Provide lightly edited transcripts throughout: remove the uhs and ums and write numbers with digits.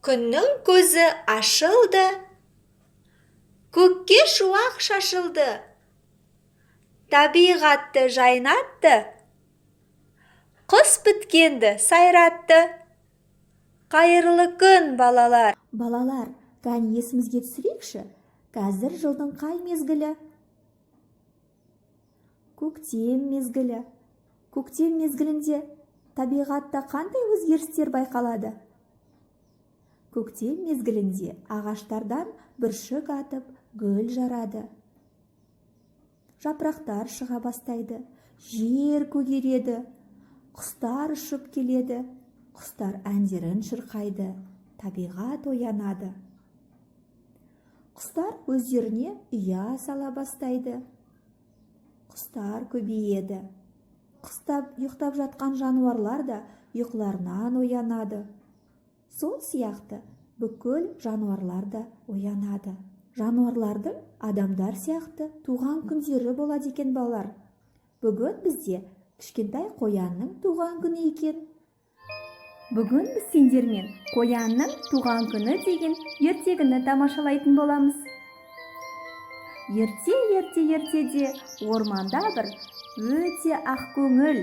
Күннің көзі ашылды, көкке шуақ шашылды, табиғатты жайнатты, құс біткенді сайратты. Қайырлы күн, балалар. Балалар, кәне есімізге түсірейікші, қазір жылдың қай мезгілі? Көктем мезгілі. Көктем мезгілінде табиғатта қандай өзгерістер байқалады? Көктем мезгілінде ағаштардан бүршік атып, гүл жарады. Жапырақтар шыға бастайды, жер көгереді, құстар ұшып келеді, құстар әндерін шырқайды, табиғат оянады. Құстар өздеріне ұя сала бастайды. Құстар көбейеді. Ұйықтап жатқан жануарлар да ұйқыларынан оянады. Сол сияқты бүкіл жануарлар да оянады. Жануарлардың адамдар сияқты туған күндері болады екен балалар. Бүгін бізде кішкентай қоянның туған күні екен. Бүгін біз сендермен қоянның туған күні деген ертегіні тамашалайтын боламыз. Ертеде орманда бір өте ақкөңіл,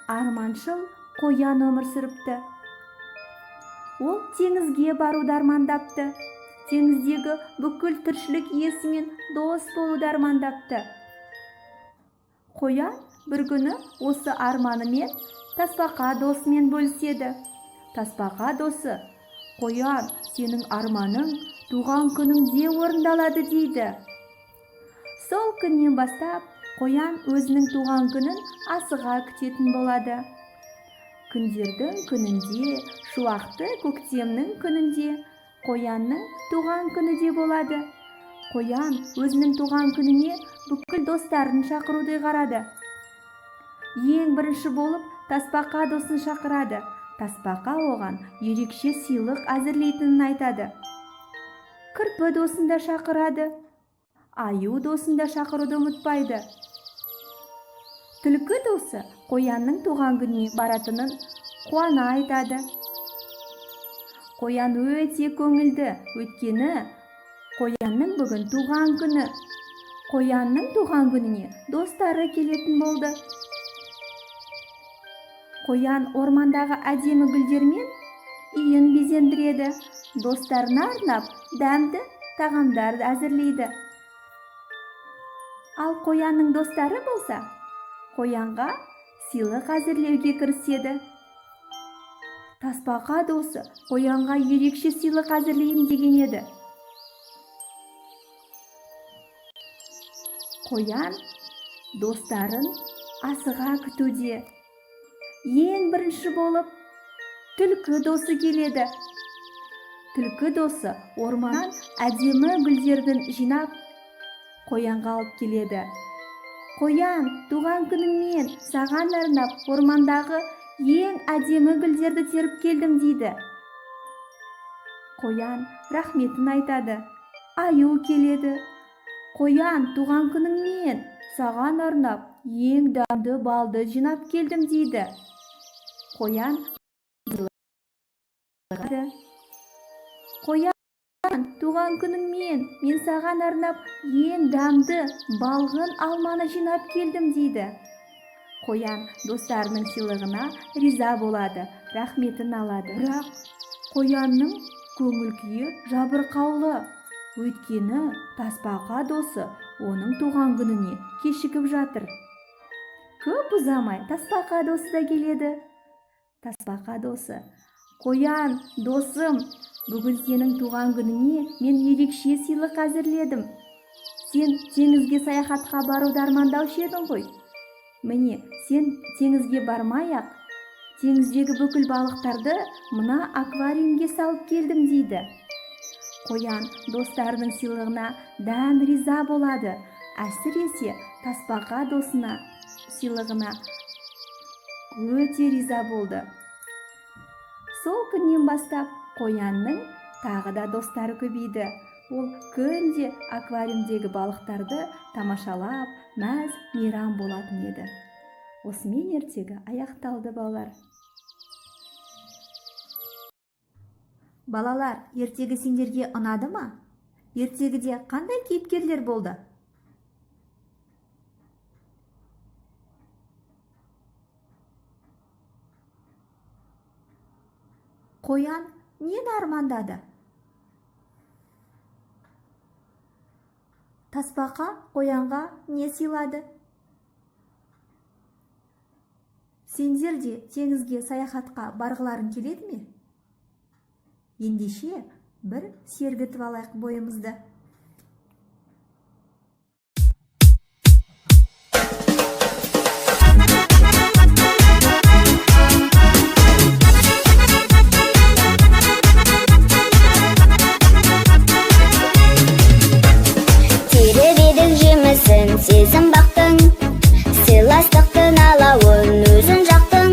арманшыл қоян өмір сүріпті. Ол теңізге баруды армандапты. Теңіздегі бүкіл тіршілік иесімен дос болуды армандапты. Қоян бір күні осы арманымен тасбақа досымен бөліседі. Тасбақа досы: «Қоян, сенің арманың туған күніңде орындалады» дейді. Сол күннен бастап қоян өзінің туған күнін асыға күтетін болады. Күндердің күнінде, шуақты көктемнің күнінде қоянның туған күні де болады. Қоян өзінің туған күніне бүкіл достарын шақыруды қарады. Ең бірінші болып тасбақа досын шақырады. Тасбақа оған ерекше сыйлық әзірлейтінін айтады. Кірпі досын да шақырады. Аю досын да шақыруды ұмытпайды. Түлкі досы қоянның туған күніне баратынын қуана айтады. Қоян өте көңілді, өйткені қоянның бүгін туған күні. Қоянның туған күніне достары келетін болды. Қоян ормандағы әдемі гүлдермен үйін безендіреді. Достарына арнап дәмді тағамдарды әзірлейді. Ал қоянның достары болса, қоянға сыйлық әзірлеуге кіріседі. Тасбақа досы қоянға ерекше сыйлық әзірлеймін деген еді. Қоян достарын асыға күтуде. Ең бірінші болып түлкі досы келеді. Түлкі досы орманнан әдемі гүлдердің жинап қоянға алып келеді. «Қоян, туған күніңмен саған арнап ормандағы ең әдемі гүлдерді теріп келдім» дейді. Қоян рахметін айтады. Аю келеді. «Қоян, туған күніңмен саған арнап ең дәмді балды жинап келдім» дейді. Қоян «Қоян, туған күніңмен мен саған арнап ең дәмді балғын алманы жинап келдім» дейді. Қоян достарының сыйлығына риза болады, рахметін алады. Бірақ қоянның көңіл күйі жабырқаулы. Өйткені тасбақа досы оның туған күніне кешігіп жатыр. Көп ұзамай тасбақа досы да келеді. Тасбақа досы: «Қоян, досым, бүгін сенің туған күніне мен ерекше сыйлық әзірледім. Сен теңізге саяхатқа баруды армандаушы едің ғой. Міне, сен теңізге бармай-ақ, теңіздегі бүкіл балықтарды мына аквариумге салып келдім» дейді. Қоян достарының сыйлығына дән риза болады. Әсіресе тасбақа досына сыйлығына өте риза болды. Сол күннен бастап қоянның тағы да достары көбейді. Ол күнде аквариумдегі балықтарды тамашалап, мәз мейрам болатын еді. Осымен ертегі аяқталды балалар. Балалар, ертегі сендерге ұнады ма? Ертегіде қандай кейіпкерлер болды? Қоян нені армандады? Тасбақа қоянға не сыйлады? Сендер де теңізге саяхатқа барғыларың келеді ме? Ендеше бір сергітіп алайық бойымызды. Теріп едің жемісін сезім бақтың, сыйластықтың алауын өзің жақтың.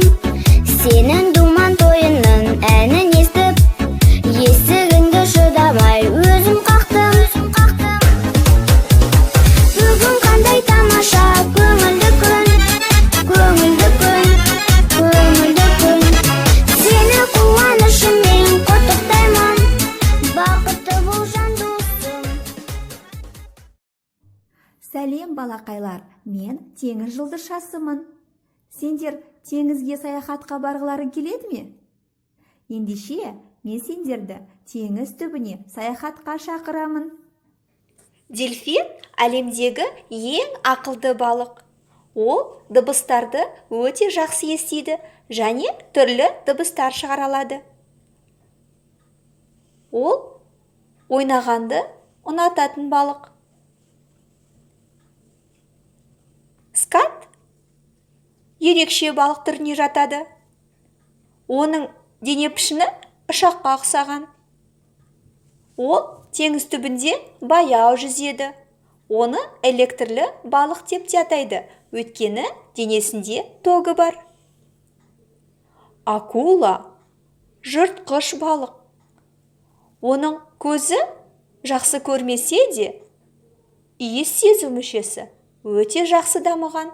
Сенің думан тойының әнін естіп, есігіңді шыдамай өзім қақтым. Бүгін қандай тамаша көңілді күн, көңілді күн, көңілді күн. Сені қуанышыммен құттықтаймын, бақытты бол жан досым. Сәлем балақайлар, мен теңіз жұлдызшасымын. Сендер теңізге саяхатқа барғыларың келеді ме? Ендеше мен сендерді теңіз түбіне саяхатқа шақырамын. Дельфин әлемдегі ең ақылды балық. Ол дыбыстарды өте жақсы естиді және түрлі дыбыстар шығара алады. Ол ойнағанды ұнататын балық. Скат ерекше балық түріне жатады. Оның дене пішіні ұшаққа ұқсаған. Ол теңіз түбінде баяу жүзеді. Оны электрлі балық деп те атайды, өйткені денесінде тогы бар. Акула жыртқыш балық. Оның көзі жақсы көрмесе де, иіс сезу мүшесі өте жақсы дамыған.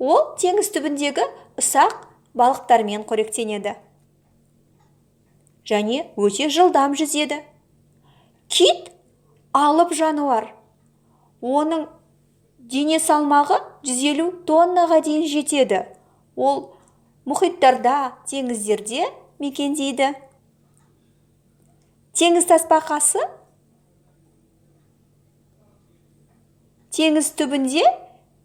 Ол теңіз түбіндегі ұсақ балықтармен қоректенеді және өте жылдам жүзеді. Кит алып жануар. Оның дене салмағы 150 тоннаға дейін жетеді. Ол мұхиттарда, теңіздерде мекендейді. Теңіз тасбақасы теңіз түбінде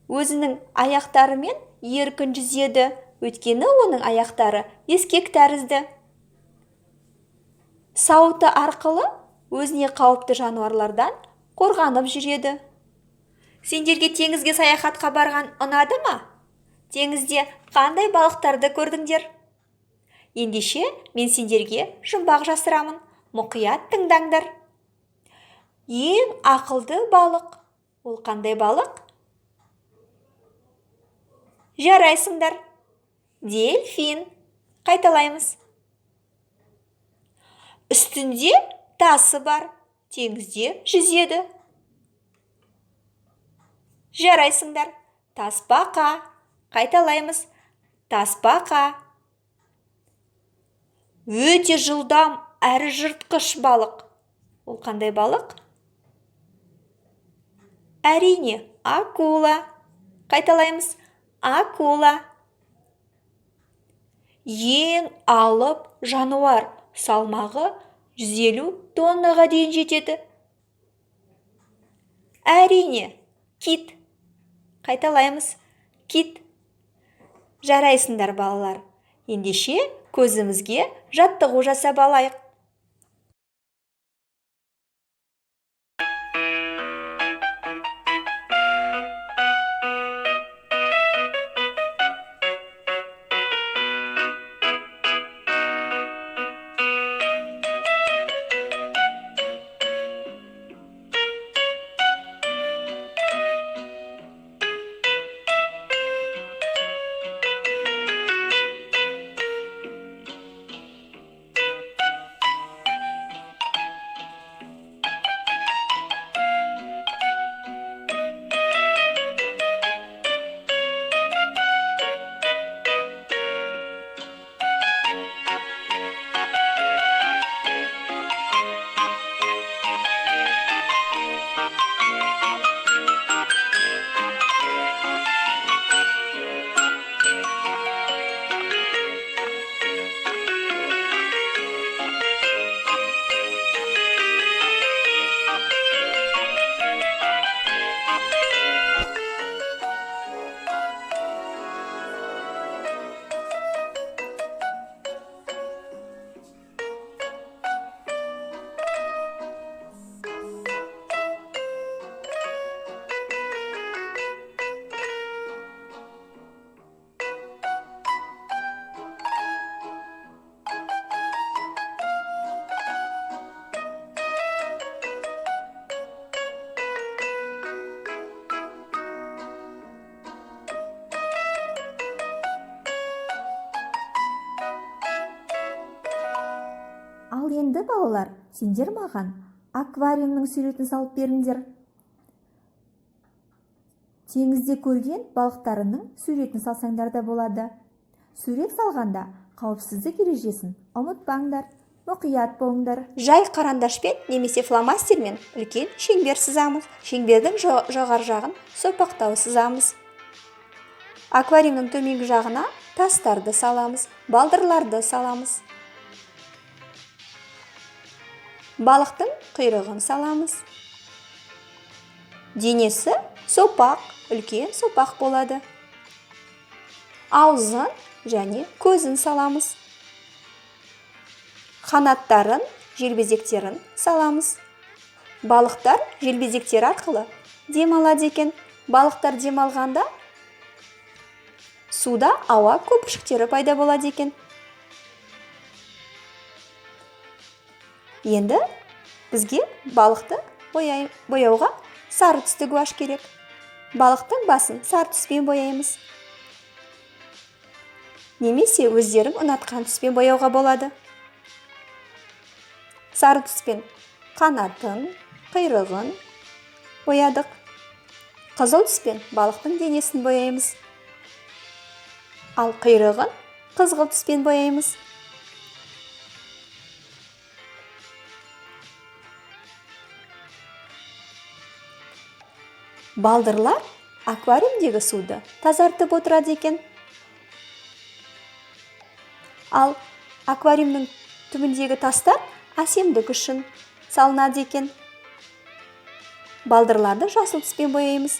өзінің аяқтарымен еркін жүзеді, өйткені оның аяқтары ескек тәрізді. Сауыты арқылы өзіне қауіпті жануарлардан қорғанып жүреді. Сендерге теңізге саяхатқа барған ұнады ма? Теңізде қандай балықтарды көрдіңдер? Ендеше мен сендерге жұмбақ жасырамын, мұқият тыңдаңдар. Ең ақылды балық. Ол қандай балық? Жарайсыңдар. Дельфин. Қайталаймыз. Үстінде тасы бар, теңізде жүзеді. Жарайсыңдар. Тасбақа. Қайталаймыз. Тасбақа. Өте жылдам әрі жыртқыш балық. Ол қандай балық? Әрине, акула. Қайталаймыз. Акула. Ең алып жануар, салмағы 150 тоннаға дейін жетеді. Әрине, кит. Қайталаймыз. Кит. Жарайсыңдар балалар. Ендеше көзімізге жаттығу жасап алайық. енді балалар, сендер маған аквариумның суретін салып беріңдер. Теңізде көрген балықтарының суретін салсаңдар да болады. Сурет салғанда қауіпсіздік ережесін ұмытпаңдар, мұқият болыңдар. Жай қарандашпен немесе фломастермен үлкен шеңбер сызамыз. Шеңбердің жоғары жағын сопақтау сызамыз. Аквариумның төменгі жағына тастарды саламыз, балдырларды саламыз. Балықтың құйрығын саламыз. Денесі сопақ, үлкен сопақ болады. Аузын және көзін саламыз. Қанаттарын, желбезектерін саламыз. Балықтар желбезектер арқылы демалады екен. Балықтар демалғанда суда ауа көпіршіктері пайда болады екен. Енді бізге балықты бояуға сары түсті гуаш керек. Балықтың басын сары түспен бояймыз. Немесе өздерің ұнатқан түспен бояуға болады. Сары түспен қанатын, құйрығын боядық. Қызыл түспен балықтың денесін бояймыз. Ал құйрығын қызғылт түспен бояймыз. Балдырлар аквариумдегі суды тазартып отырады екен. Ал аквариумның түбіндегі тастар әсемдік үшін салынады екен. Балдырларды жасыл түспен бояймыз.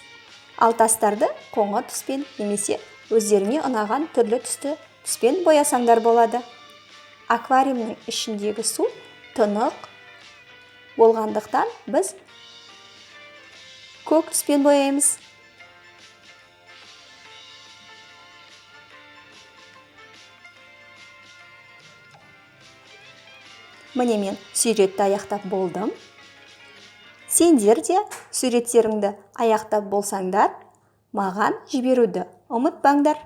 Ал тастарды қоңыр түспен немесе өздеріне ұнаған түрлі түспен боясаңдар болады. Аквариумның ішіндегі су тынық болғандықтан біз көк түспен бояймыз. Міне мен суретті аяқтап болдым. Сендер де суреттеріңді аяқтап болсаңдар, маған жіберуді ұмытпаңдар.